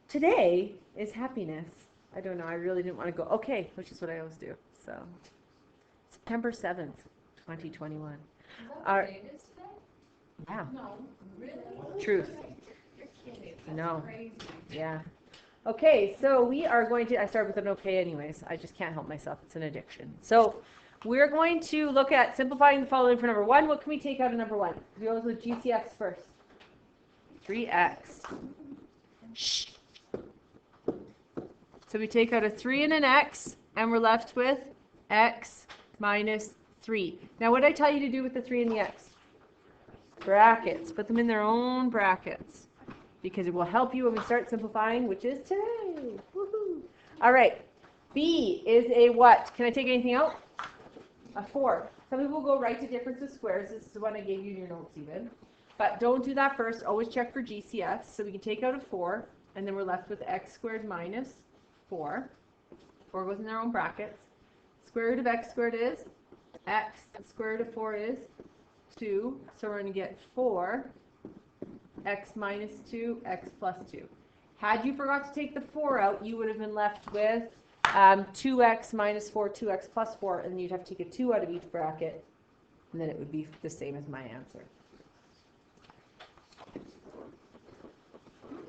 today is happiness. I don't know. I really didn't want to go. Okay, which is what I always do. So, September 7th, 2021. Is that what day it is today? Yeah. No, really? Truth. You're kidding. That's No. crazy. Yeah. Okay, so we are going to, I started with an okay anyways. I just can't help myself. It's an addiction. So we're going to look at simplifying the following for number 1. What can we take out of number 1? We go with GCFs first. 3x. Shh. So we take out a 3 and an x, and we're left with x minus 3. Now what did I tell you to do with the 3 and the x? Brackets. Put them in their own brackets, because it will help you when we start simplifying, which is today. Woohoo! All right. B is a what? Can I take anything out? A 4. Some people go right to difference of squares. This is the one I gave you in your notes even. But don't do that first. Always check for GCS. So we can take out a 4, and then we're left with x squared minus 4. 4 goes in their own brackets. Square root of x squared is x. Square root of 4 is 2. So we're going to get 4. X minus 2, x plus 2. Had you forgot to take the 4 out, you would have been left with 2x minus 4, 2x plus 4, and then you'd have to take a 2 out of each bracket, and then it would be the same as my answer.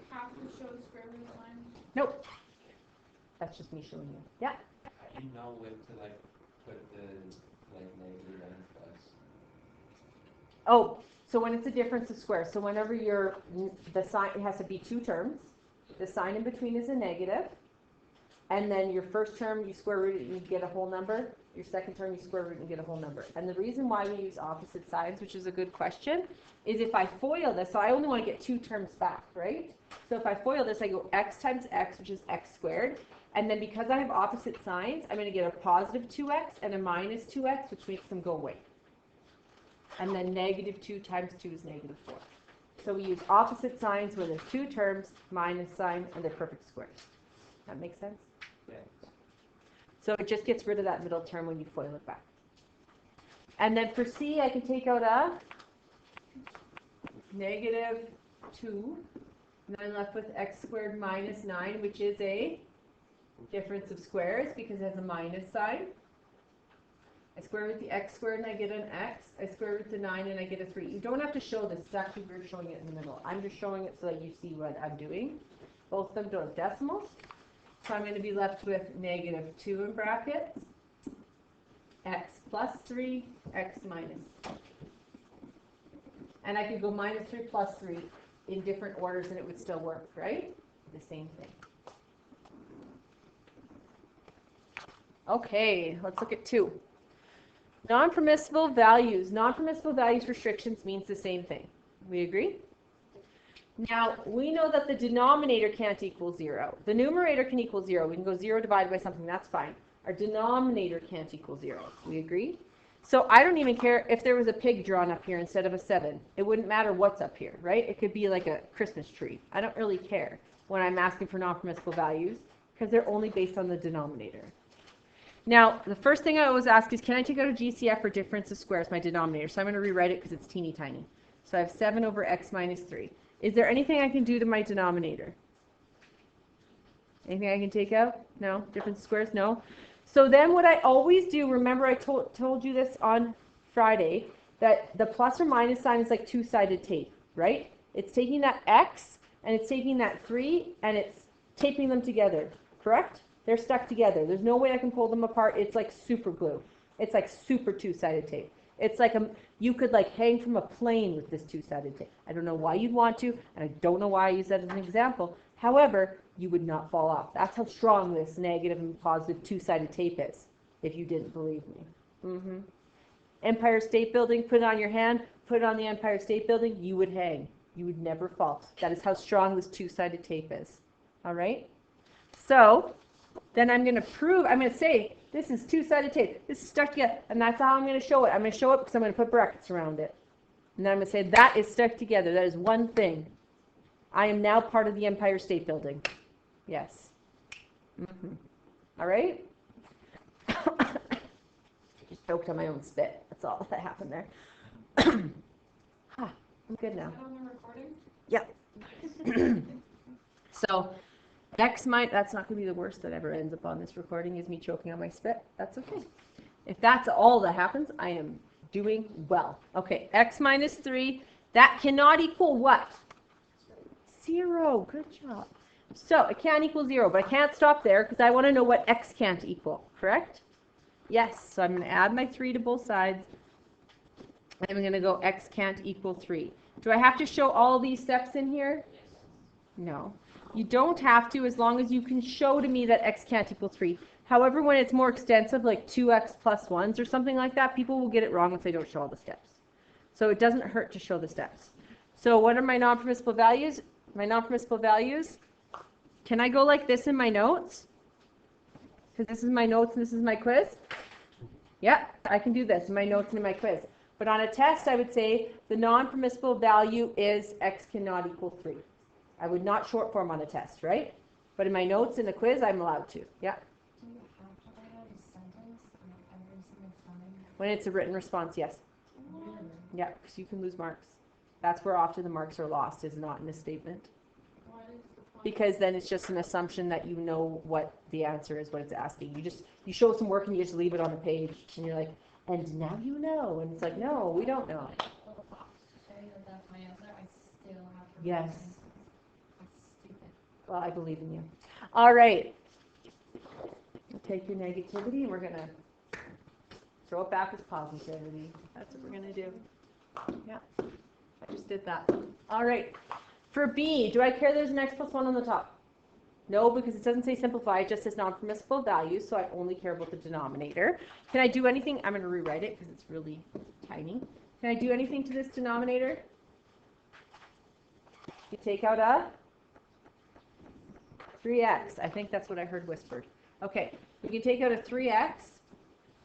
Have to show the square root line. Nope. That's just me showing you. Yeah? You know when to like put the negative and plus. Oh, so when it's a difference of squares, so whenever the sign, it has to be 2 terms. The sign in between is a negative. And then your first term, you square root it, you get a whole number. Your second term, you square root and get a whole number. And the reason why we use opposite signs, which is a good question, is if I FOIL this, so I only want to get 2 terms back, right? So if I FOIL this, I go x times x, which is x squared. And then because I have opposite signs, I'm going to get a positive 2x and a minus 2x, which makes them go away. And then negative 2 times 2 is negative 4. So we use opposite signs where there's 2 terms, minus sign, and they're perfect squares. That makes sense? Yeah. So it just gets rid of that middle term when you FOIL it back. And then for C, I can take out a negative 2. And then I'm left with x squared minus 9, which is a difference of squares because it has a minus sign. I square root the x squared and I get an x. I square root the 9 and I get a 3. You don't have to show this. It's actually we're showing it in the middle. I'm just showing it so that you see what I'm doing. Both of them don't have decimals. So I'm going to be left with negative 2 in brackets, x plus 3, x minus. And I could go minus 3 plus 3 in different orders and it would still work, right? The same thing. Okay, let's look at 2. Non-permissible values. Non-permissible values restrictions means the same thing. We agree? Now, we know that the denominator can't equal 0. The numerator can equal 0. We can go 0 divided by something. That's fine. Our denominator can't equal 0. We agree? So I don't even care if there was a pig drawn up here instead of a 7. It wouldn't matter what's up here, right? It could be like a Christmas tree. I don't really care when I'm asking for non-permissible values because they're only based on the denominator. Now, the first thing I always ask is, can I take out a GCF for difference of squares, my denominator? So I'm going to rewrite it because it's teeny tiny. So I have 7 over x minus 3. Is there anything I can do to my denominator? Anything I can take out? No? Difference of squares? No? So then what I always do, remember I told you this on Friday, that the plus or minus sign is like two-sided tape, right? It's taking that x and it's taking that 3 and it's taping them together, correct? They're stuck together. There's no way I can pull them apart. It's like super glue. It's like super two-sided tape. It's like you could like hang from a plane with this two-sided tape. I don't know why you'd want to, and I don't know why I use that as an example. However, you would not fall off. That's how strong this negative and positive two-sided tape is, if you didn't believe me. Empire State Building, put it on your hand, put it on the Empire State Building, you would hang. You would never fall. That is how strong this two-sided tape is. All right? So then I'm going to prove, I'm going to say, this is two-sided tape. This is stuck together. And that's how I'm going to show it. I'm going to show it because I'm going to put brackets around it. And then I'm going to say, that is stuck together. That is one thing. I am now part of the Empire State Building. Yes. All right? Just choked on my own spit. That's all that happened there. I'm good now. Is that on the recording? Yeah. So That's not going to be the worst that ever ends up on this recording, is me choking on my spit. That's okay. If that's all that happens, I am doing well. Okay, x minus 3, that cannot equal what? 0. Good job. So it can't equal 0, but I can't stop there because I want to know what x can't equal, correct? Yes, so I'm going to add my 3 to both sides. And I'm going to go x can't equal 3. Do I have to show all these steps in here? No. You don't have to, as long as you can show to me that x can't equal 3. However, when it's more extensive, like 2x plus 1s or something like that, people will get it wrong if they don't show all the steps. So it doesn't hurt to show the steps. So what are my non-permissible values? My non-permissible values, can I go like this in my notes? Because this is my notes and this is my quiz. Yeah, I can do this in my notes and in my quiz. But on a test, I would say the non-permissible value is x cannot equal 3. I would not short form on a test, right? But in my notes in the quiz, I'm allowed to. Yeah. Do you have to write out a sentence every single time? When it's a written response, yes. Yeah, because you can lose marks. That's where often the marks are lost, is not in a statement. What is the point? Because then it's just an assumption that you know what the answer is, what it's asking. You show some work and you just leave it on the page, and you're like, and now you know. And it's like, no, we don't know. Say that that's my answer, I still have to. Yes. That's stupid. Well, I believe in you. All right. We'll take your negativity and we're going to throw it back as positivity. That's what we're going to do. Yeah. I just did that. All right. For B, do I care there's an x plus 1 on the top? No, because it doesn't say simplify. It just says non-permissible values, so I only care about the denominator. Can I do anything? I'm going to rewrite it because it's really tiny. Can I do anything to this denominator? You take out a 3x. I think that's what I heard whispered. Okay, we can take out a 3x,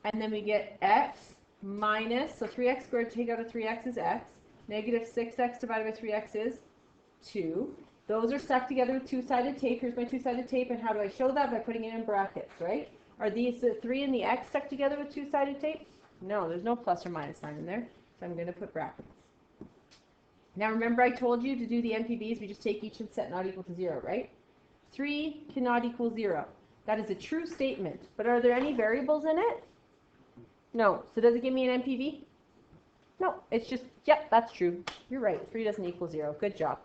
and then we get x minus, so 3x squared, take out a 3x is x. Negative 6x divided by 3x is 2. Those are stuck together with two-sided tape. Here's my two-sided tape, and how do I show that? By putting it in brackets, right? Are these the 3 and the x stuck together with two-sided tape? No, there's no plus or minus sign in there, so I'm going to put brackets. Now remember I told you to do the NPVs, we just take each and set not equal to 0, right? 3 cannot equal 0. That is a true statement, but are there any variables in it? No. So does it give me an NPV? No, it's just, yep, that's true. You're right, 3 doesn't equal 0. Good job.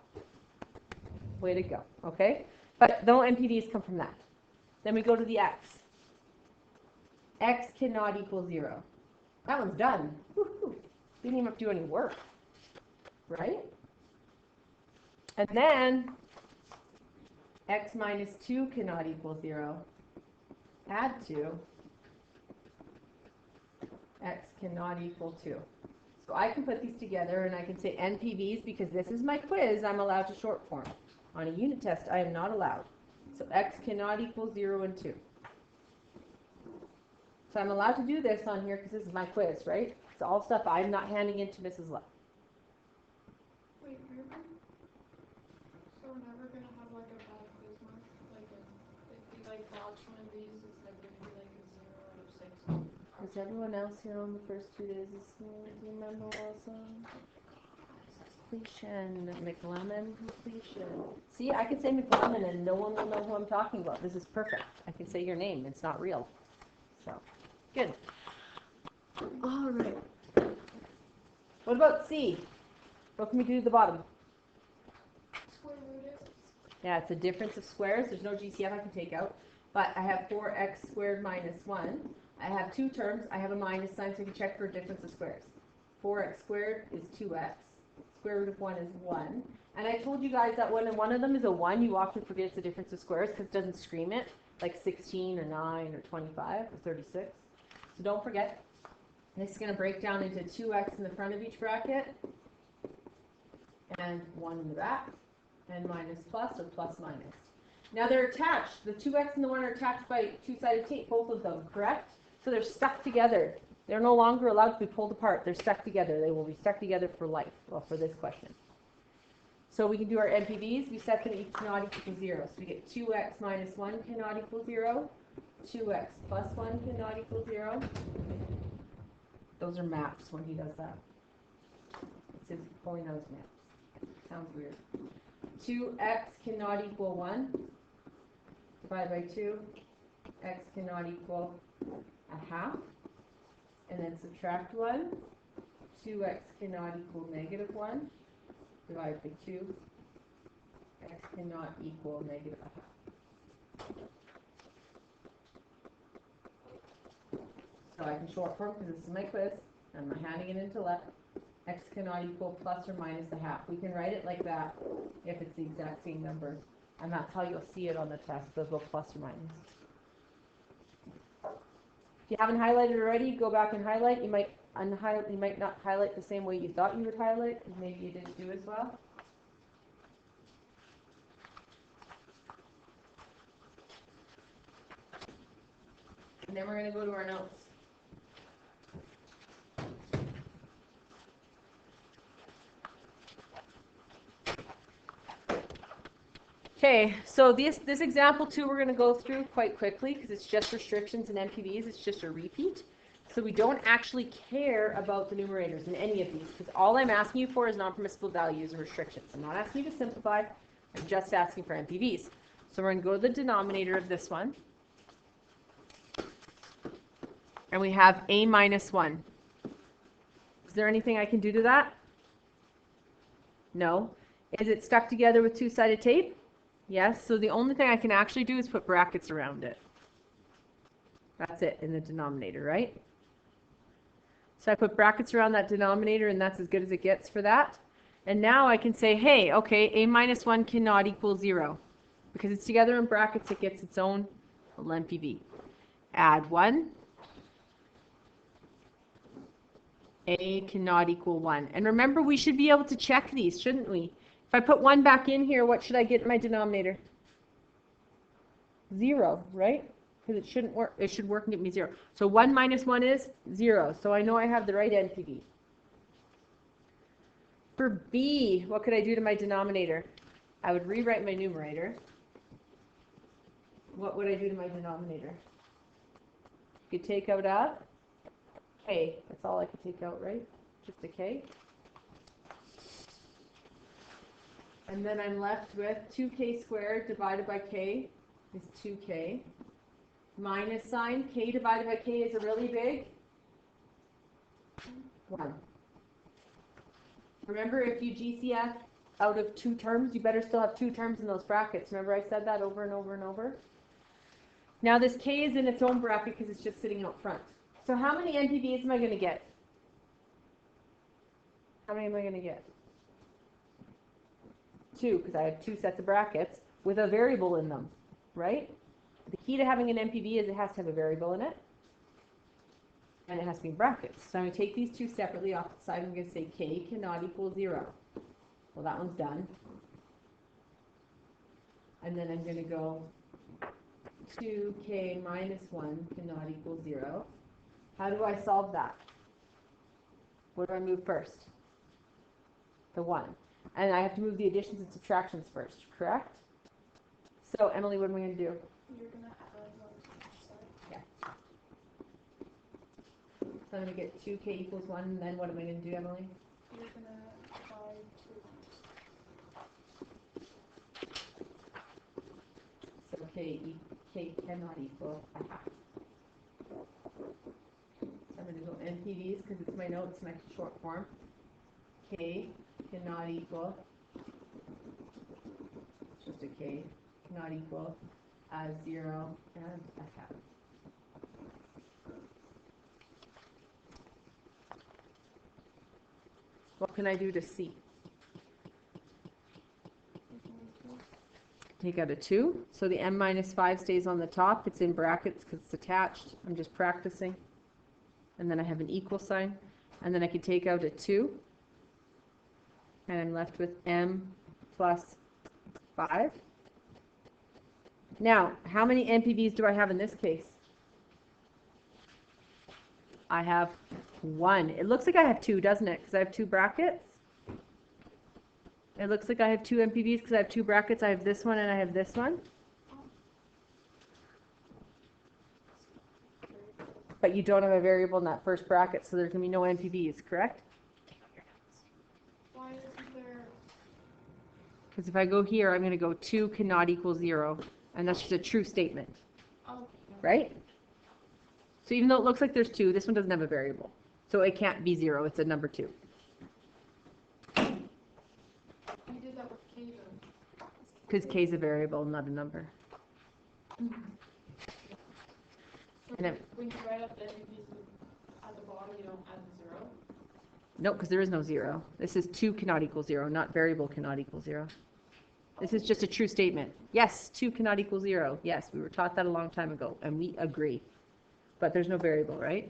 Way to go, okay? But no NPVs come from that. Then we go to the x. X cannot equal 0. That one's done. Woo-hoo. Didn't even have to do any work, right? And then x minus 2 cannot equal 0. Add 2. X cannot equal 2. So I can put these together and I can say NPVs, because this is my quiz, I'm allowed to short form. On a unit test, I am not allowed. So x cannot equal 0 and 2. So I'm allowed to do this on here because this is my quiz, right? It's all stuff I'm not handing in to Mrs. Lepp. Wait, really? So we're never gonna have like a bad quiz mark? Like if we like botch one of these, it's like gonna be like a 0 out of 6. Was everyone else here on the first 2 days of school? Do you remember also? Completion, McLemmon completion. See, I can say McLemmon and no one will know who I'm talking about. This is perfect. I can say your name. It's not real. So, good. All right. What about C? What can we do at the bottom? Square root it. Yeah, it's a difference of squares. There's no GCF I can take out. But I have 4x squared minus 1. I have 2 terms. I have a minus sign, so I can check for a difference of squares. 4x squared is 2x. Square root of 1 is 1. And I told you guys that when one of them is a 1, you often forget it's a difference of squares because it doesn't scream it, like 16 or 9 or 25 or 36. So don't forget. This is going to break down into 2x in the front of each bracket and 1 in the back, and minus plus or plus minus. Now they're attached. The 2x and the 1 are attached by two-sided tape, both of them, correct? So they're stuck together. They're no longer allowed to be pulled apart. They're stuck together. They will be stuck together for life, well, for this question. So we can do our NPVs. We set them each not equal to 0. So we get 2x minus 1 cannot equal 0. 2x plus 1 cannot equal 0. Those are maps when he does that. It's his pulling out his maps. Sounds weird. 2x cannot equal 1. divided by 2, x cannot equal a half, and then subtract 1, 2x cannot equal negative 1, divided by 2, x cannot equal negative a half. So I can short form, because this is my quiz, I'm handing it into Lepp, x cannot equal plus or minus a half. We can write it like that if it's the exact same number, and that's how you'll see it on the test, those will plus or minus. If you haven't highlighted already, go back and highlight. You might you might not highlight the same way you thought you would highlight, because maybe you didn't do as well. And then we're going to go to our notes. Okay, so this example too we're going to go through quite quickly because it's just restrictions and NPVs. It's just a repeat. So we don't actually care about the numerators in any of these because all I'm asking you for is non-permissible values and restrictions. I'm not asking you to simplify. I'm just asking for NPVs. So we're going to go to the denominator of this one. And we have a minus 1. Is there anything I can do to that? No. Is it stuck together with two-sided tape? Yes. So the only thing I can actually do is put brackets around it. That's it in the denominator, right? So I put brackets around that denominator, and that's as good as it gets for that. And now I can say, hey, okay, a minus 1 cannot equal 0. Because it's together in brackets, it gets its own little NPV. Add 1. A cannot equal 1. And remember, we should be able to check these, shouldn't we? If I put 1 back in here, what should I get in my denominator? 0, right? Because it shouldn't work. It should work and get me 0. So 1 minus 1 is 0. So I know I have the right NPV. For B, what could I do to my denominator? I would rewrite my numerator. What would I do to my denominator? You could take out a K. That's all I could take out, right? Just a K. And then I'm left with 2k squared divided by k is 2k. Minus sign, k divided by k is a really big 1. Remember, if you GCF out of 2 terms, you better still have 2 terms in those brackets. Remember I said that over and over and over? Now this k is in its own bracket because it's just sitting out front. So how many NPVs am I going to get? How many am I going to get? 2, because I have 2 sets of brackets with a variable in them, right? The key to having an NPV is it has to have a variable in it, and it has to be in brackets. So I'm going to take these 2 separately off the side. I'm going to say k cannot equal 0. Well, that one's done. And then I'm going to go 2k minus 1 cannot equal 0. How do I solve that? What do I move first? The 1. And I have to move the additions and subtractions first, correct? So, Emily, what am I going to do? You're going to add 1 to each side. Yeah. So I'm going to get 2k equals 1, and then what am I going to do, Emily? You're going to divide 2. So k cannot equal a half. So I'm going to go NPVs because it's my notes and I can short form. K cannot equal, just a k, cannot equal 0 and a half. What can I do to C? Take out a 2. So the m minus 5 stays on the top. It's in brackets because it's attached. I'm just practicing. And then I have an equal sign. And then I can take out a 2. And I'm left with m plus 5. Now, how many NPVs do I have in this case? I have 1. It looks like I have 2, doesn't it? Because I have 2 brackets. It looks like I have 2 NPVs because I have 2 brackets. I have this one and I have this one. But you don't have a variable in that first bracket, so there's going to be no NPVs, correct? Why isn't there? Because if I go here, I'm going to go 2 cannot equal 0. And that's just a true statement, Oh, right? So even though it looks like there's 2, this one doesn't have a variable. So it can't be 0, it's a number 2. we did that with K though. Because k is a variable, not a number. So And then, when you write up the NPVs at the bottom, you don't add the 0? no, because there is no 0. This is 2 cannot equal 0, not variable cannot equal 0. This is just a true statement. Yes, 2 cannot equal 0. Yes, we were taught that a long time ago, and we agree. But there's no variable, right?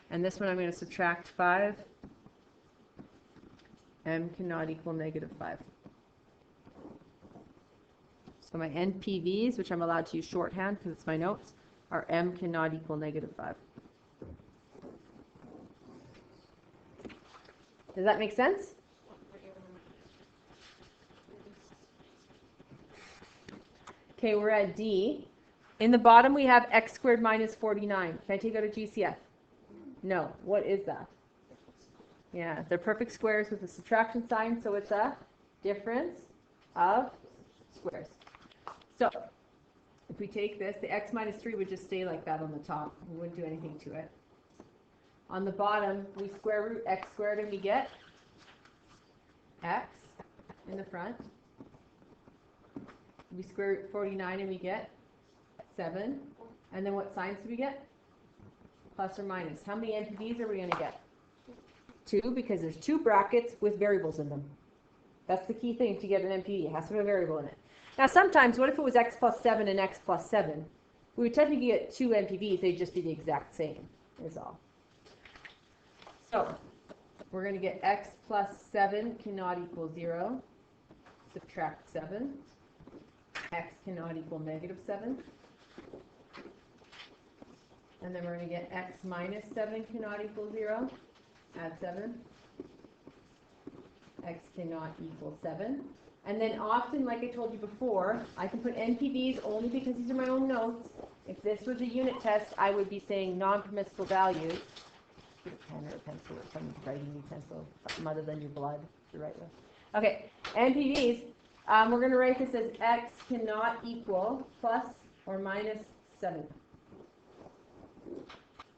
And this one I'm going to subtract 5. M cannot equal -5. So my NPVs, which I'm allowed to use shorthand because it's my notes, are M cannot equal -5. Does that make sense? Okay, we're at D. In the bottom we have x squared minus 49. Can I take out a GCF? No. What is that? Yeah, they're perfect squares with a subtraction sign, so it's a difference of squares. So, if we take this, the x minus 3 would just stay like that on the top. We wouldn't do anything to it. On the bottom, we square root x squared and we get x in the front. We square root 49 and we get 7. And then what signs do we get? Plus or minus. How many NPVs are we going to get? 2, because there's 2 brackets with variables in them. That's the key thing to get an NPV. It has to have a variable in it. Now sometimes, what if it was x plus 7 and x plus 7? We would technically get 2 NPVs. They'd just be the exact same, is all. So, we're going to get x plus 7 cannot equal 0. Subtract 7. X cannot equal -7. And then we're going to get x minus 7 cannot equal 0. Add 7. X cannot equal 7. And then often, like I told you before, I can put NPVs only because these are my own notes. If this was a unit test, I would be saying non-permissible values. Get a pen or a pencil or some writing utensil, something other than your blood to write with. Okay, NPVs. We're going to write this as x cannot equal plus or minus 7.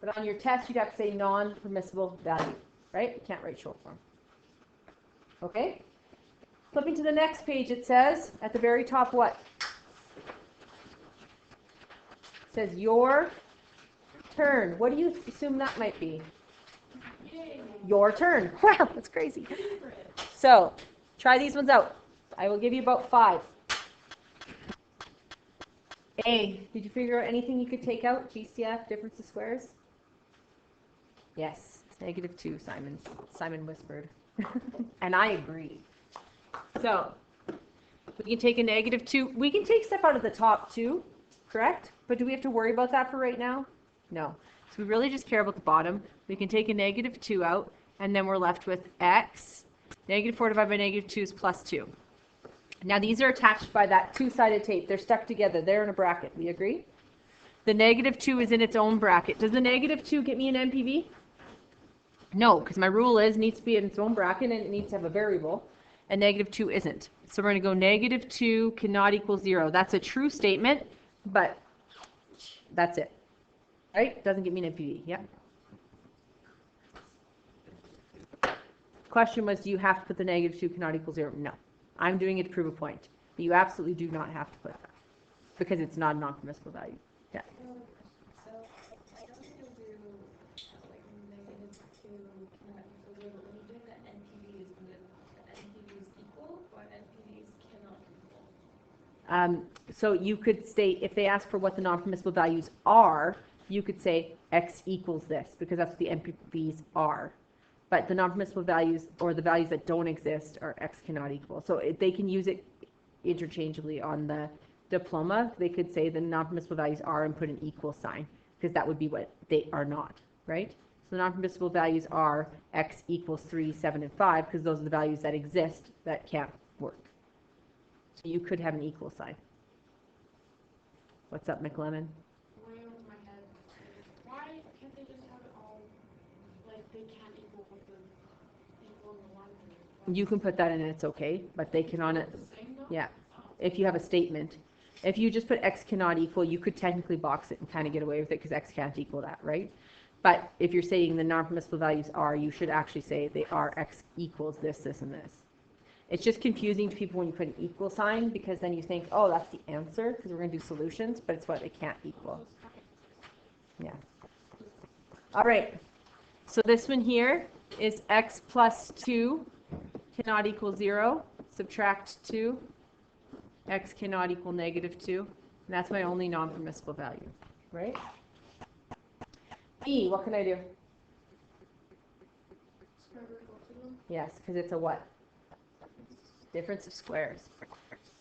But on your test, you'd have to say non-permissible value, right? You can't write short form. Okay? Flipping to the next page, it says, at the very top, what? It says, your turn. What do you assume that might be? Yay! Your turn. Wow, that's crazy. So, try these ones out. I will give you about 5. A, did you figure out anything you could take out? GCF, difference of squares? Yes, -2, Simon. Simon whispered. And I agree. So, we can take a -2. We can take stuff out of the top too, correct? But do we have to worry about that for right now? No. So we really just care about the bottom. We can take a -2 out, and then we're left with x. -4 divided by -2 is +2. Now these are attached by that 2-sided tape. They're stuck together. They're in a bracket. We agree? The -2 is in its own bracket. Does the -2 get me an NPV? No, because my rule is it needs to be in its own bracket and it needs to have a variable. And -2 isn't. So we're going to go -2 cannot equal 0. That's a true statement, but that's it. Right? Doesn't get me an NPV. Yeah. Question was, do you have to put the -2 cannot equal 0? No. I'm doing it to prove a point. But you absolutely do not have to put that because it's not a non-permissible value. Yeah. So I don't think you'll do like -2 cannot equal 0, but when you're doing the NPVs, when the NPVs equal or NPVs cannot equal? So you could state, if they ask for what the non-permissible values are, you could say x equals this because that's what the NPVs are. But the non-permissible values or the values that don't exist are x cannot equal. So they can use it interchangeably on the diploma. They could say the non-permissible values are and put an equal sign because that would be what they are not, right? So the non-permissible values are x equals 3, 7, and 5 because those are the values that exist that can't work. So you could have an equal sign. What's up, McLennan? Way over my head. Why can't they just have it all, like, they can't equal with the equal in the one? You can put that in and it's okay, but they can on it. The same though? Yeah. If you have a statement, If you just put x cannot equal, you could technically box it and kind of get away with it because x can't equal that, right? But if you're saying the non-permissible values are, you should actually say they are x equals this, this, and this. It's just confusing to people when you put an equal sign because then you think, oh, that's the answer because we're going to do solutions, but it's what it can't equal. Yeah. All right. So this one here is x plus 2 cannot equal 0. Subtract 2. X cannot equal negative 2. And that's my only non-permissible value, right? E, what can I do? Square root of both of them. Yes, because it's a what? Difference of squares.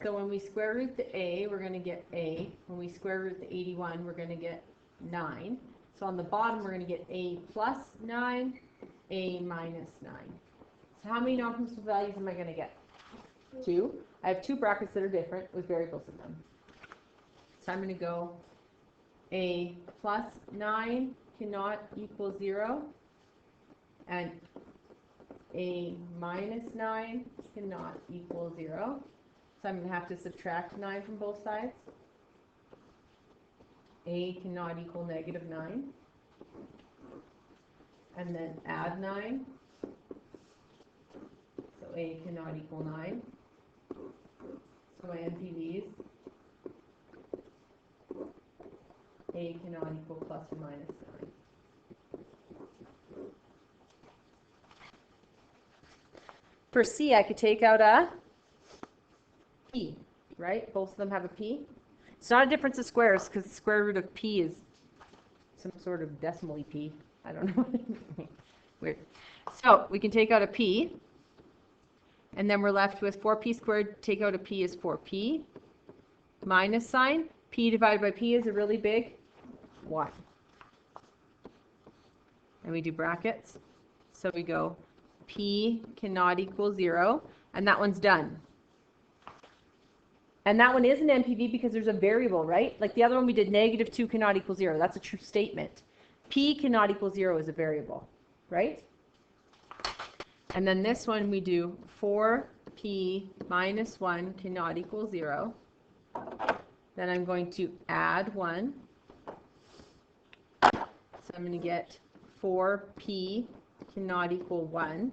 So when we square root the a, we're going to get a. When we square root the 81, we're going to get 9. So on the bottom, we're going to get a plus 9, a minus 9. So how many non-permissible values am I going to get? 2. I have 2 brackets that are different with variables in them. So I'm going to go a plus 9 cannot equal 0, and a minus 9 cannot equal 0. So I'm going to have to subtract 9 from both sides. A cannot equal negative 9. And then add 9. So a cannot equal 9. So my NPVs, a cannot equal plus or minus 9. For C, I could take out a p, right? Both of them have a p. It's not a difference of squares because the square root of p is some sort of decimally p. I don't know. Weird. So we can take out a p, and then we're left with 4p squared. Take out a p is 4p. Minus sign. P divided by p is a really big 1. And we do brackets. So we go p cannot equal 0, and that one's done. And that one is an NPV because there's a variable, right? Like the other one we did negative 2 cannot equal 0. That's a true statement. P cannot equal 0 is a variable, right? And then this one we do 4p minus 1 cannot equal 0. Then I'm going to add 1. So I'm going to get 4p cannot equal 1.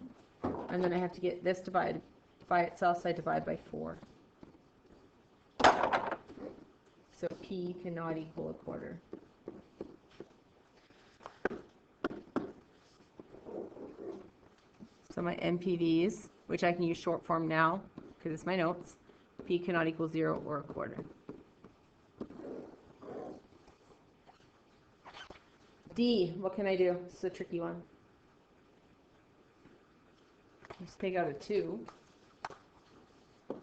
And then I have to get this divided by itself, so I divide by 4. So p cannot equal a quarter. So my NPVs, which I can use short form now because it's my notes, p cannot equal 0 or a quarter. D, what can I do? This is a tricky one. Just take out a 2.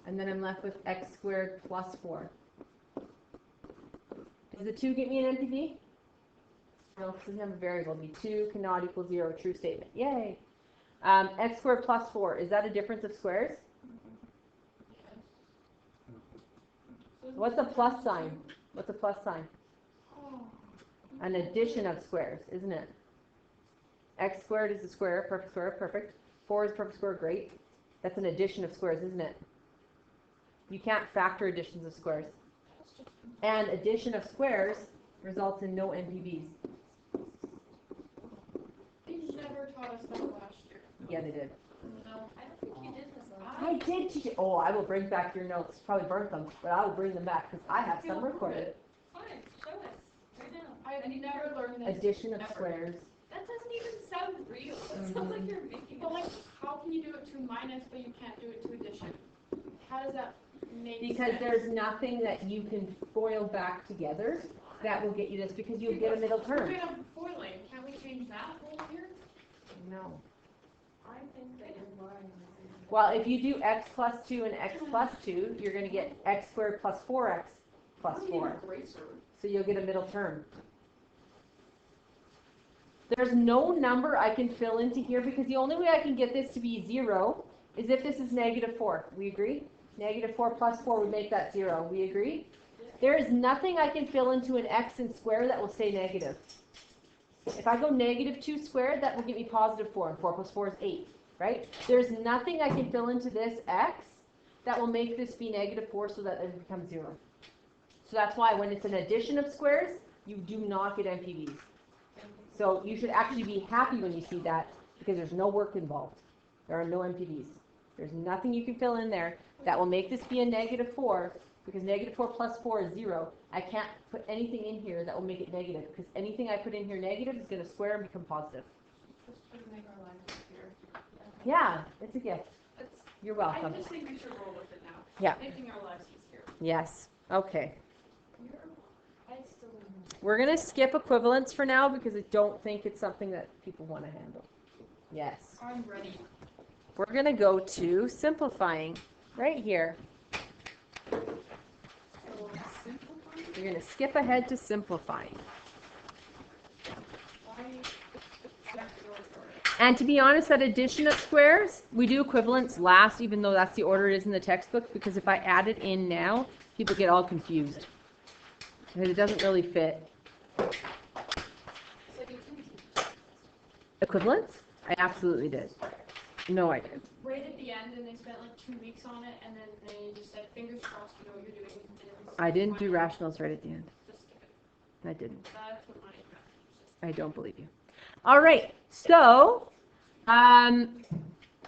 And then I'm left with x squared plus 4. Does the 2 get me an NPV? No, because it doesn't have a variable. It'll be 2 cannot equal 0, true statement. Yay! X squared plus 4, is that a difference of squares? What's a plus sign? What's a plus sign? An addition of squares, isn't it? X squared is the square, perfect. 4 is perfect square, great. That's an addition of squares, isn't it? You can't factor additions of squares. And addition of squares results in no NPVs. You never taught us that last year. Yeah, they did. No. I don't think you did this one. I did teach it. Oh, I will bring back your notes. Probably burnt them, but I will bring them back because I have some recorded. Fine, show us, right now. I've never learned this. Addition of Never. squares. That doesn't even sound real. It sounds like you're making But it like, up. how can you do it to minus, but you can't do it to addition? How does that make Because sense? there's nothing that you can foil back together that will get you this because you'll get a middle We're term. gonna foiling. Can't we change that whole here? No. I think that you're lying. Well, if you do x plus 2 and x plus 2, you're going to get x squared plus 4x plus 4. So you'll get a middle term. There's no number I can fill into here because the only way I can get this to be 0 is if this is negative 4. We agree? Negative 4 plus 4 would make that 0. We agree? There is nothing I can fill into an x and square that will stay negative. If I go negative 2 squared, that will give me positive 4, and 4 plus 4 is 8, right? There's nothing I can fill into this x that will make this be negative 4 so that it becomes 0. So that's why when it's an addition of squares, you do not get NPVs. So you should actually be happy when you see that because there's no work involved. There are no NPVs. There's nothing you can fill in there that will make this be a -4 because -4 plus 4 is 0. I can't put anything in here that will make it negative because anything I put in here negative is going to square and become positive. Just to make our lives easier. Yeah, it's a gift. It's, You're I welcome. just think we should roll with it now. Yeah. Making our lives easier. Yes. Okay. I still don't know. We're going to skip equivalence for now because I don't think it's something that people want to handle. Yes. I'm ready. We're going to go to simplifying right here. So, simplify. You're going to skip ahead to simplifying. Why? And to be honest, that addition of squares, we do equivalence last, even though that's the order it is in the textbook, because if I add it in now, people get all confused. Because it doesn't really fit. So you can Equivalence? I absolutely did. No, I did. right at the end, and they spent like 2 weeks on it, and then they just said, fingers crossed, you know what you're doing. And it was I didn't do fine. rationals right at the end. Just skip it. I didn't. That's what my message I don't believe you. All right. So,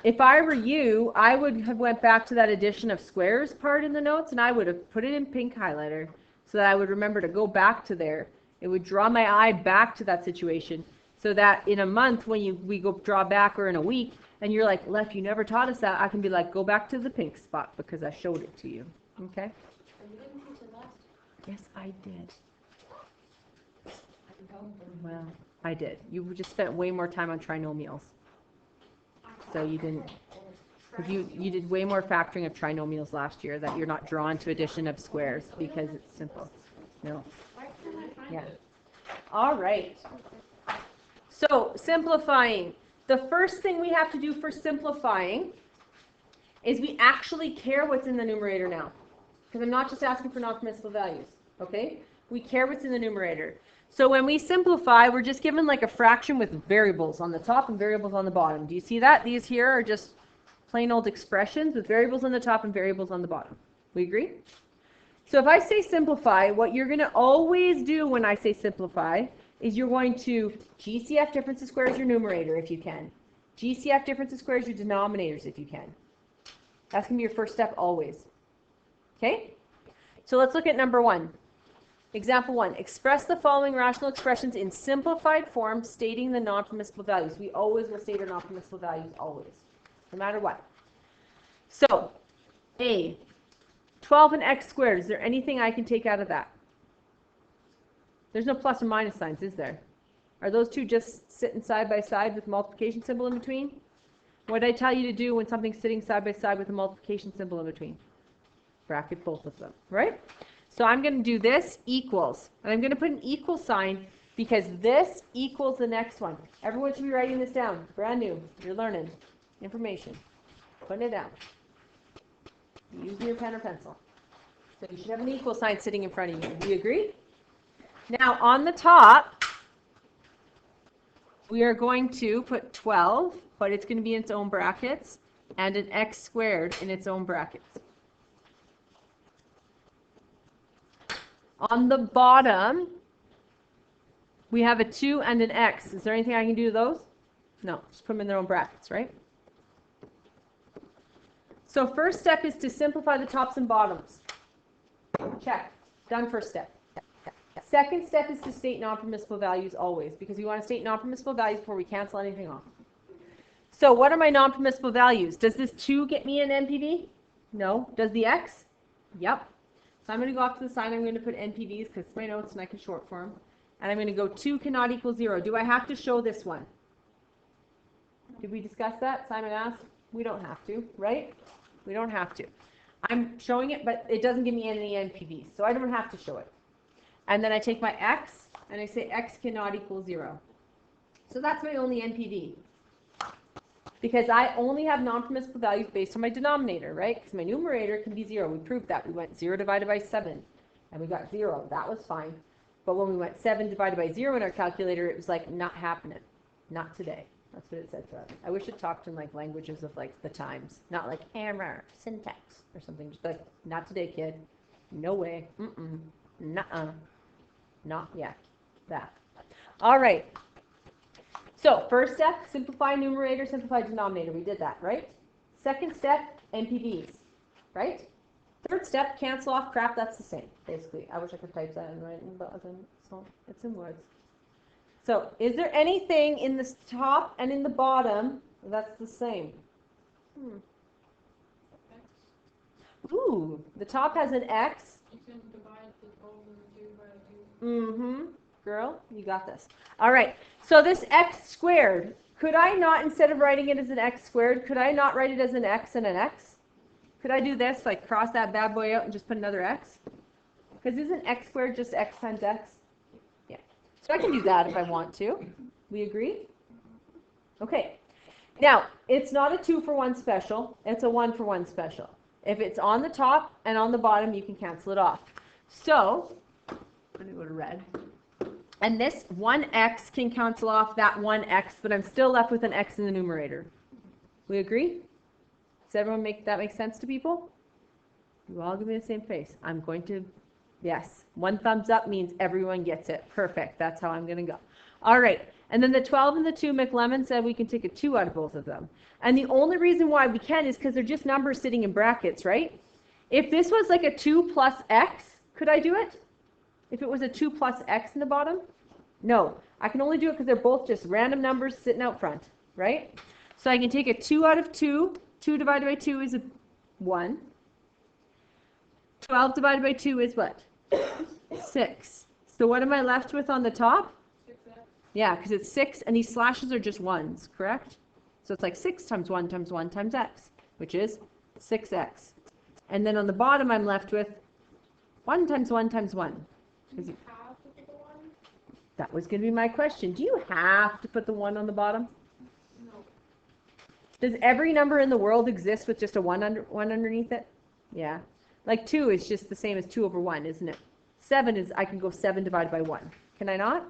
if I were you, I would have went back to that addition of squares part in the notes, and I would have put it in pink highlighter so that I would remember to go back to there. It would draw my eye back to that situation so that in a month when we go draw back, or in a week, and you're like, Lepp, you never taught us that, I can be like, go back to the pink spot because I showed it to you. Okay? And you didn't teach it last Yes, I did. time. Well, I did. You just spent way more time on trinomials. So you didn't, because you did way more factoring of trinomials last year that you're not drawn to addition of squares because it's simple. No. Why can't I find Yeah. it? All right. So simplifying. The first thing we have to do for simplifying is we actually care what's in the numerator now. Because I'm not just asking for non-permissible values. Okay? We care what's in the numerator. So when we simplify, we're just given like a fraction with variables on the top and variables on the bottom. Do you see that? These here are just plain old expressions with variables on the top and variables on the bottom. We agree? So if I say simplify, what you're going to always do when I say simplify is you're going to GCF difference of squares your numerator if you can. GCF difference of squares your denominators if you can. That's going to be your first step always. Okay? So let's look at number 1. Example 1, express the following rational expressions in simplified form stating the non-permissible values. We always will state our non-permissible values, always, no matter what. So, A, 12 and x squared, is there anything I can take out of that? There's no plus or minus signs, is there? Are those two just sitting side by side with multiplication symbol in between? What did I tell you to do when something's sitting side by side with a multiplication symbol in between? Bracket both of them, right? So I'm going to do this equals, and I'm going to put an equal sign because this equals the next one. Everyone should be writing this down. Brand new. You're learning information. Putting it down. Using your pen or pencil. So you should have an equal sign sitting in front of you. Do you agree? Now on the top, we are going to put 12, but it's going to be in its own brackets, and an x squared in its own brackets. On the bottom, we have a 2 and an x. Is there anything I can do to those? No, just put them in their own brackets, right? So first step is to simplify the tops and bottoms. Check. Done first step. Second step is to state non-permissible values always, because we want to state non-permissible values before we cancel anything off. So what are my non-permissible values? Does this 2 get me an NPV? No. Does the x? Yep. So I'm going to go off to the side. I'm going to put NPVs because it's my notes and I can short form. And I'm going to go 2 cannot equal 0. Do I have to show this one? Did we discuss that? Simon asked. We don't have to, right? We don't have to. I'm showing it, but it doesn't give me any NPVs, so I don't have to show it. And then I take my x, and I say x cannot equal 0. So that's my only NPV. Because I only have non-permissible values based on my denominator, right? Because my numerator can be 0. We proved that. We went 0 divided by 7, and we got 0. That was fine. But when we went 7 divided by 0 in our calculator, it was like, not happening. Not today. That's what it said to us. I wish it talked in like languages of like the times. Not like error, syntax, or something. Just like, not today, kid. No way. Nuh-uh. Not yet. That. All right. So first step, simplify numerator, simplify denominator. We did that, right? Second step, NPVs, right? Third step, cancel off crap. That's the same, basically. I wish I could type that in writing, but so it's in words. So is there anything in the top and in the bottom that's the same? Ooh, the top has an X. You can divide the 12 and 2 by 2. Mm-hmm. Girl, you got this. All right. So this X squared, could I not, instead of writing it as an X squared, could I not write it as an X and an X? Could I do this, like cross that bad boy out and just put another X? Because isn't X squared just X times X? Yeah. So I can do that if I want to. We agree? Okay. Now, it's not a 2-for-1 special. It's a 1-for-1 special. If it's on the top and on the bottom, you can cancel it off. So, I'm going to go to red. And this 1x can cancel off that 1x, but I'm still left with an x in the numerator. We agree? Does everyone make sense to people? You all give me the same face. I'm going to, yes. 1 thumbs up means everyone gets it. Perfect. That's how I'm going to go. All right. And then the 12 and the 2, McLemmon said we can take a 2 out of both of them. And the only reason why we can is because they're just numbers sitting in brackets, right? If this was like a 2 plus x, could I do it? If it was a 2 plus x in the bottom? No. I can only do it because they're both just random numbers sitting out front, right? So I can take a 2 out of 2. 2 divided by 2 is a 1. 12 divided by 2 is what? 6. So what am I left with on the top? 6x. Yeah, because it's 6, and these slashes are just 1s, correct? So it's like 6 times 1 times 1 times x, which is 6x. And then on the bottom, I'm left with 1 times 1 times 1. Do you have to put the 1? That was going to be my question. Do you have to put the 1 on the bottom? No. Does every number in the world exist with just a 1 underneath it? Yeah. Like 2 is just the same as 2 over 1, isn't it? 7 is, I can go 7 divided by 1. Can I not?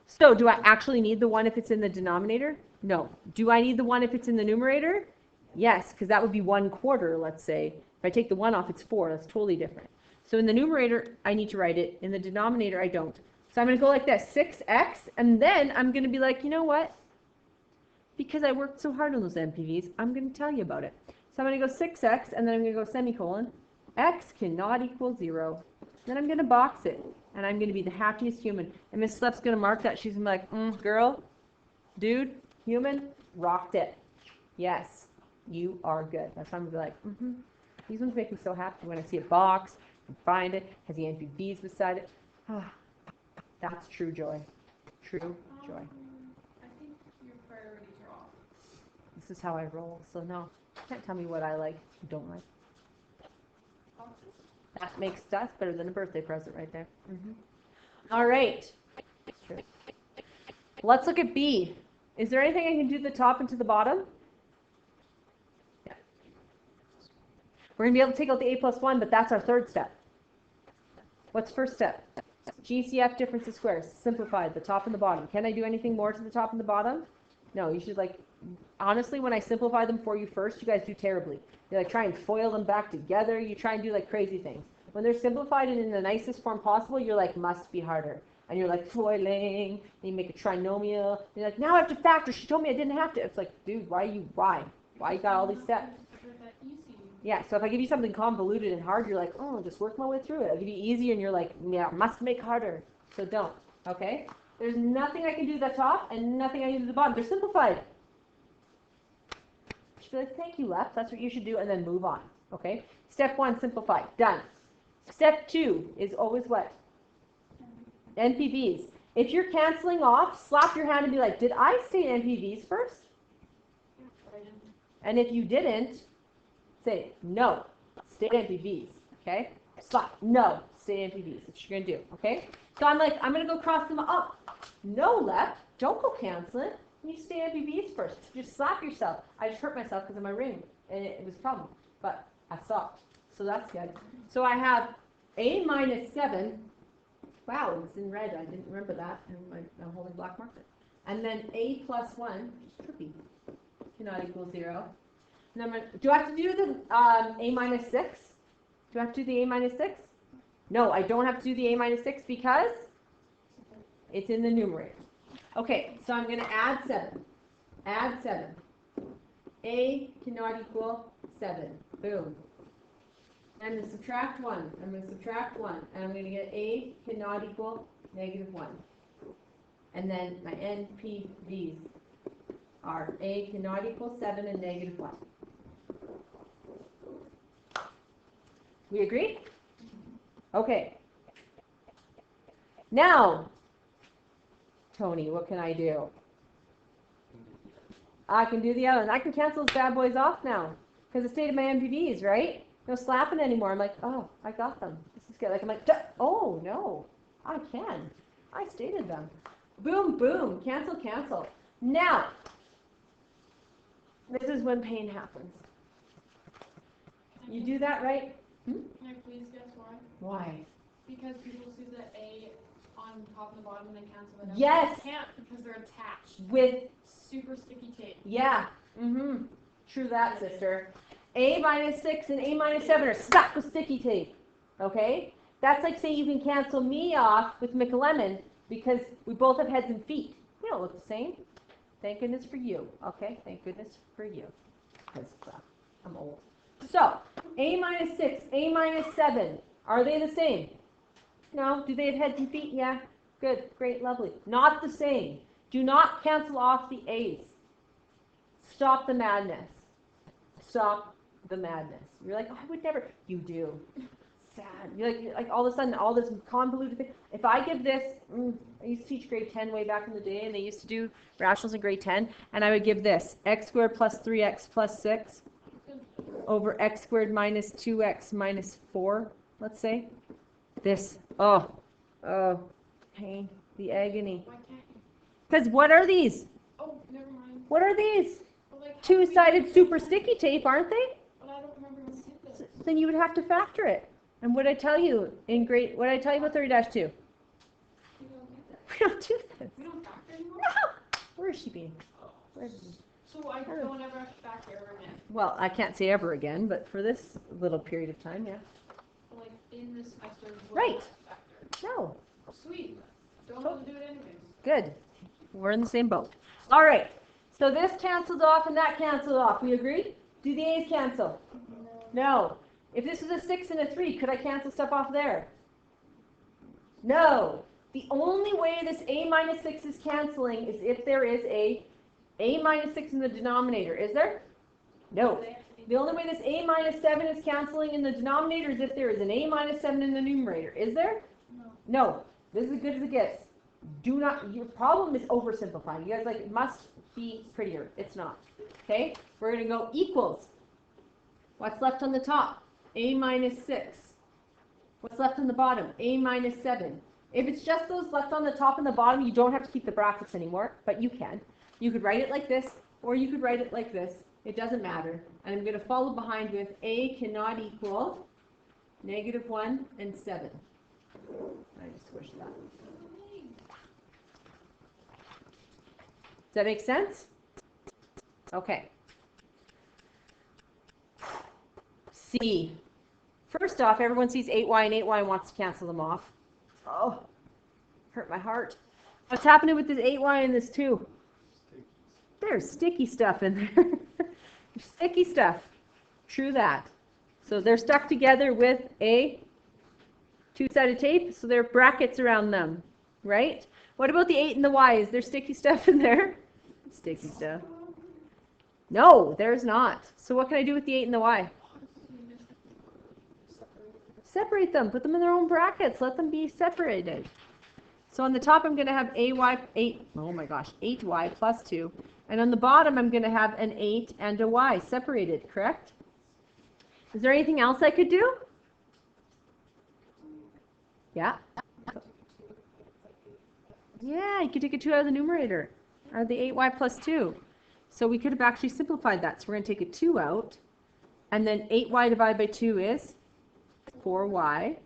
So do I actually need the 1 if it's in the denominator? No. Do I need the 1 if it's in the numerator? Yes, because that would be 1/4, let's say. If I take the 1 off, it's 4. That's totally different. So in the numerator, I need to write it. In the denominator, I don't. So I'm going to go like this, 6x, and then I'm going to be like, you know what? Because I worked so hard on those NPVs, I'm going to tell you about it. So I'm going to go 6x, and then I'm going to go semicolon. X cannot equal 0. Then I'm going to box it, and I'm going to be the happiest human. And Miss Slepp's going to mark that. She's going to be like, girl, dude, human, rocked it. Yes, you are good. That's why I'm going to be like, These ones make me so happy when I see a box, and find it, has the NPVs beside it. That's true joy. True joy. I think your priorities are off. This is how I roll, so no. You can't tell me what I like, don't like. That makes us better than a birthday present right there. All right. Let's look at B. Is there anything I can do to the top and to the bottom? Yeah. We're going to be able to take out the a plus 1, but that's our third step. What's first step? GCF difference of squares. Simplified, the top and the bottom. Can I do anything more to the top and the bottom? No, you should honestly, when I simplify them for you first, you guys do terribly. You try and foil them back together. You try and do crazy things. When they're simplified and in the nicest form possible, you're like, must be harder. And you're like, foiling, and you make a trinomial. And you're like, now I have to factor. She told me I didn't have to. It's like, dude, why you got all these steps? Yeah, so if I give you something convoluted and hard, you're like, oh, just work my way through it. I'll give you easy, and you're like, yeah, must make harder. So don't, okay? There's nothing I can do to the top and nothing I can do to the bottom. They're simplified. You should be like, thank you, Lepp. That's what you should do, and then move on, okay? Step 1, simplify. Done. Step 2 is always what? NPVs. If you're canceling off, slap your hand and be like, did I state NPVs first? And if you didn't, say, no, state NPVs, okay? Slap, no, state NPVs. That's what you're going to do, okay? So I'm like, I'm going to go cross them up. No, Lepp, don't go cancel it. You state NPVs first. Just slap yourself. I just hurt myself because of my ring, and it was a problem. But I stopped. So that's good. So I have a minus 7. Wow, it's in red. I didn't remember that. And I'm holding black marker. And then a plus 1, which is tricky, cannot equal 0. Do I have to do the a minus 6? Do I have to do the a minus 6? No, I don't have to do the a minus 6 because it's in the numerator. Okay, so I'm going to add 7. Add 7. A cannot equal 7. Boom. I'm going to subtract 1. I'm going to subtract 1. And I'm going to get A cannot equal negative 1. And then my NPVs are A cannot equal 7 and negative 1. We agree? Okay. Now, Tony, what can I do? I can do the other one. I can cancel those bad boys off now because it stated my NPVs, right? No slapping anymore. I'm like, oh, I got them. This is good. Like, I'm like, oh, no, I can. I stated them. Boom, boom, cancel, cancel. Now, this is when pain happens. You do that, right? Can I please guess why? Why? Because people see the A on top and the bottom and they cancel it out. Yes. They can't because they're attached. With, Super sticky tape. yeah, true that, sister. A minus 6 and A minus 7 are stuck with sticky tape, okay? That's like saying you can cancel me off with McLemmon because we both have heads and feet. We don't look the same. Thank goodness for you, okay? Thank goodness for you, because I'm old. So, A minus 6, A minus 7, are they the same? No. Do they have heads and feet? Yeah. Good, great, lovely. Not the same. Do not cancel off the A's. Stop the madness. Stop the madness. You're like, oh, I would never. You do. Sad. You're like all of a sudden, all this convoluted thing. If I give this, I used to teach grade 10 way back in the day, and they used to do rationals in grade 10, and I would give this, x squared plus 3x plus 6 over x squared minus 2x minus 4, let's say. This, oh, pain, the agony. Why can't you? Because what are these? Oh, never mind. What are these? But like, Two-sided super sticky tape, aren't they? But I don't remember who did this. Then you would have to factor it. And what did I tell you in grade, what did I tell you about 30-2? We don't do that. We don't do this. We don't factor anymore? No! Where is she being? Where is she? So I don't ever have to factor ever again. Well, I can't say ever again, but for this little period of time, yeah. But like in this semester, we Right. don't factor. No. Sweet. Don't have to do it anyways. Good. We're in the same boat. All right. So this canceled off and that canceled off. We agreed? Do the A's cancel? No. If this was a 6 and a 3, could I cancel stuff off there? No. The only way this A minus 6 is canceling is if there is a minus 6 in the denominator. Is there? No. The only way this A minus 7 is canceling in the denominator is if there is an A minus 7 in the numerator. Is there? No. No. This is as good as it gets. Do not, your problem is oversimplifying. You guys like, it must be prettier. It's not. Okay? We're going to go equals. What's left on the top? A minus 6. What's left on the bottom? A minus 7. If it's just those left on the top and the bottom, you don't have to keep the brackets anymore, but you can. You could write it like this, or you could write it like this. It doesn't matter. And I'm going to follow behind with A cannot equal negative 1 and 7. I just wish that. Does that make sense? Okay. C. First off, everyone sees 8y and 8y and wants to cancel them off. Oh, hurt my heart. What's happening with this 8y and this 2? There's sticky stuff in there. There's sticky stuff. True that. So they're stuck together with a two-sided tape, so there are brackets around them, right? What about the 8 and the y? Is there sticky stuff in there? Sticky stuff. No, there's not. So what can I do with the 8 and the y? Separate them. Put them in their own brackets. Let them be separated. So on the top, I'm going to have 8y plus 2. And on the bottom, I'm going to have an 8 and a y separated, correct? Is there anything else I could do? Yeah? Yeah, you could take a 2 out of the numerator, out of the 8y plus 2. So we could have actually simplified that. So we're going to take a 2 out, and then 8y divided by 2 is 4y,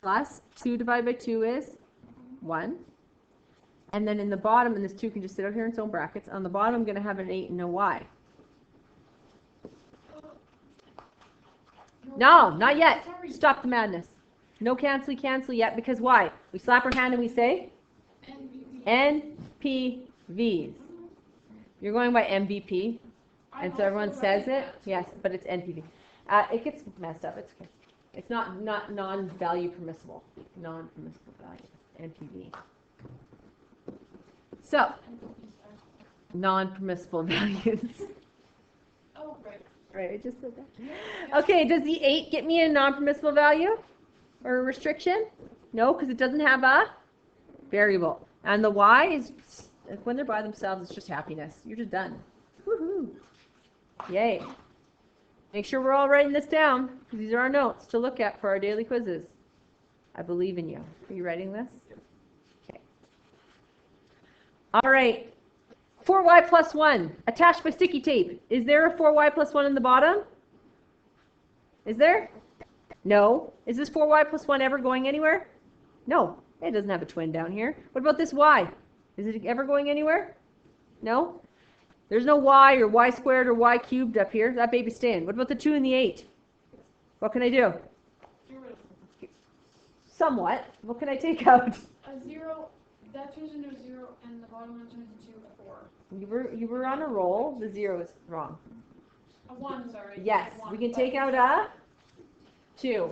plus 2 divided by 2 is 1. And then in the bottom, and this 2 can just sit out here in its own brackets, on the bottom I'm going to have an 8 and a y. No, not yet. Stop the madness. No cancel yet, because why? We slap our hand and we say NPVs. You're going by MVP, and so everyone says it. Yes, but it's NPV. It gets messed up. It's okay. It's not non-value permissible. Non-permissible value. NPV. So, non-permissible values. Oh, right. Right, I just said that. Okay, does the 8 get me a non-permissible value or a restriction? No, because it doesn't have a variable. And the y is, when they're by themselves, it's just happiness. You're just done. Woohoo! Yay. Make sure we're all writing this down, because these are our notes to look at for our daily quizzes. I believe in you. Are you writing this? Okay. All right. 4y plus 1, attached by sticky tape. Is there a 4y plus 1 in the bottom? Is there? No. Is this 4y plus 1 ever going anywhere? No. It doesn't have a twin down here. What about this y? Is it ever going anywhere? No. There's no y or y squared or y cubed up here. That baby's staying. What about the 2 and the 8? What can I do? Somewhat. What can I take out? A 0, that turns into a 0, and the bottom one turns into a 4. You were on a roll. The 0 is wrong. A 1, sorry. Yes, A 1, we can but- take out a 2.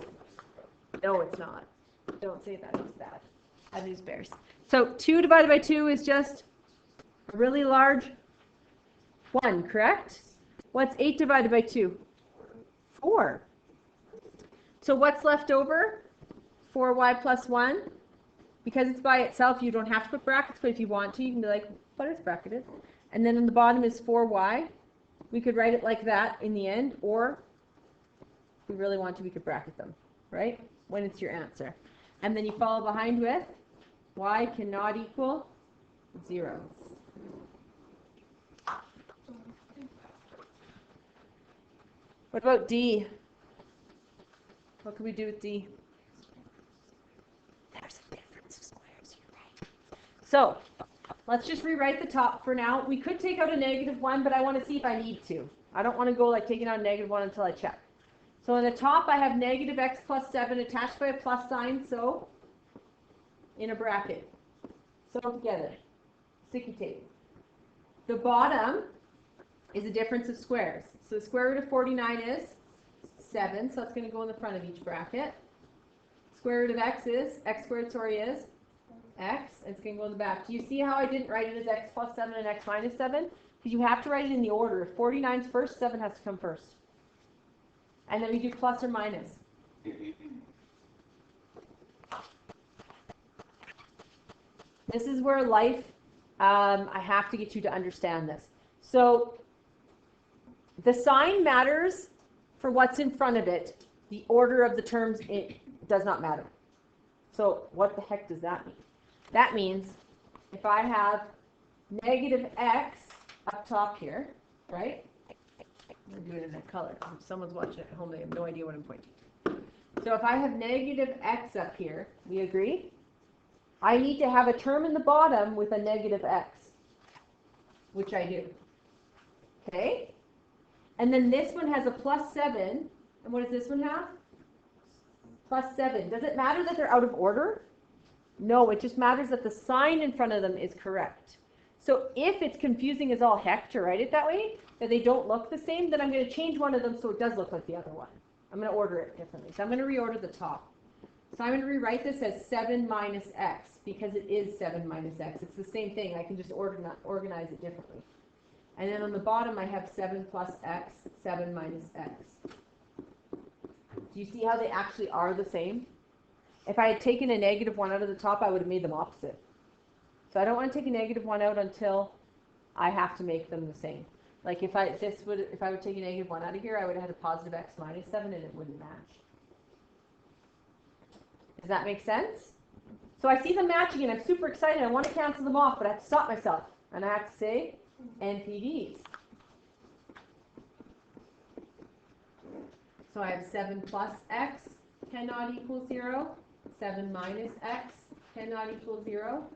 No, it's not. Don't say that. It's bad. That is bears. So 2 divided by 2 is just a really large 1, correct? What's 8 divided by 2? 4. So what's left over? 4y plus 1. Because it's by itself, you don't have to put brackets, but if you want to, you can be like, but it's bracketed. And then in the bottom is 4y. We could write it like that in the end, or if we really want to, we could bracket them, right? When it's your answer. And then you follow behind with y cannot equal 0. What about D? What can we do with D? There's a difference of squares, you're right. So, let's just rewrite the top for now. We could take out a -1, but I want to see if I need to. I don't want to go like taking out a -1 until I check. So in the top I have -x plus 7 attached by a plus sign, so in a bracket. Sew them together. Sticky tape. The bottom is a difference of squares. So the square root of 49 is 7, so that's going to go in the front of each bracket. Square root of x squared, is x, and it's going to go in the back. Do you see how I didn't write it as x plus 7 and x minus 7? Because you have to write it in the order. If 49's first, 7 has to come first. And then we do plus or minus. This is where life, I have to get you to understand this. So the sign matters for what's in front of it. The order of the terms, it does not matter. So what the heck does that mean? That means if I have -x up top here, right? I'm going to do it in that color. If someone's watching at home, they have no idea what I'm pointing to. So if I have -x up here, we agree? I need to have a term in the bottom with a -x, which I do. Okay? And then this one has a +7. And what does this one have? +7. Does it matter that they're out of order? No, it just matters that the sign in front of them is correct. So if it's confusing as all heck to write it that way, that they don't look the same, then I'm going to change one of them so it does look like the other one. I'm going to order it differently. So I'm going to reorder the top. So I'm going to rewrite this as 7 minus x, because it is 7 minus x. It's the same thing. I can just organize it differently. And then on the bottom, I have 7 plus x, 7 minus x. Do you see how they actually are the same? If I had taken a -1 out of the top, I would have made them opposite. So I don't want to take a -1 out until I have to make them the same. Like if I would take a -1 out of here, I would have had a positive x minus 7 and it wouldn't match. Does that make sense? So I see them matching and I'm super excited. I want to cancel them off, but I have to stop myself. And I have to say NPVs. So I have 7 plus x cannot equal 0. 7 minus x cannot equal 0.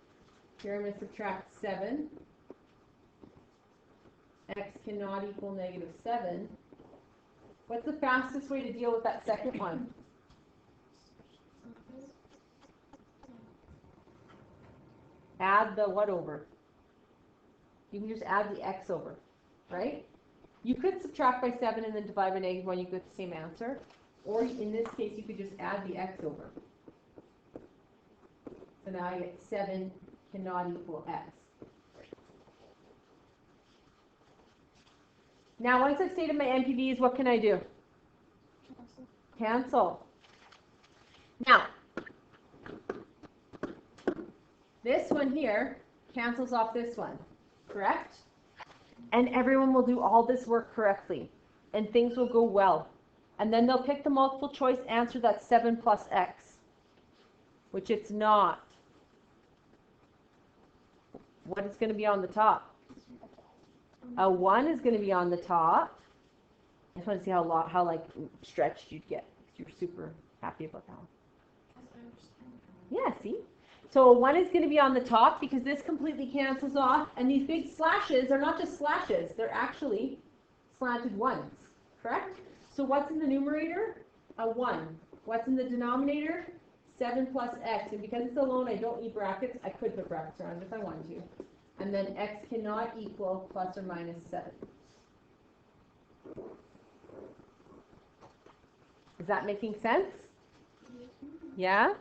Here I'm going to subtract 7. X cannot equal -7. What's the fastest way to deal with that second one? add the what over? You can just add the x over, right? You could subtract by 7 and then divide by -1, you get the same answer. Or in this case, you could just add the x over. So now I get 7 cannot equal x. Now, once I've stated my NPVs, what can I do? Cancel. Now, this one here cancels off this one, correct? And everyone will do all this work correctly, and things will go well. And then they'll pick the multiple choice answer that's 7 plus x, which it's not. What is going to be on the top? A 1 is going to be on the top. I just want to see how like stretched you'd get. You're super happy about that one. Yeah, see? So a 1 is going to be on the top because this completely cancels off. And these big slashes are not just slashes. They're actually slanted ones, correct? So what's in the numerator? A 1. What's in the denominator? 7 plus x. And because it's alone, I don't need brackets. I could put brackets around it if I wanted to. And then x cannot equal plus or minus 7. Is that making sense? Yeah?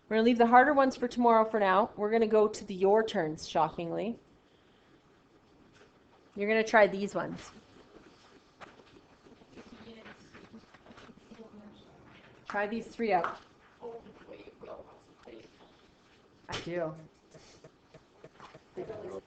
We're going to leave the harder ones for tomorrow for now. We're going to go to the your turns, shockingly. You're going to try these ones. Try these 3 out. I do.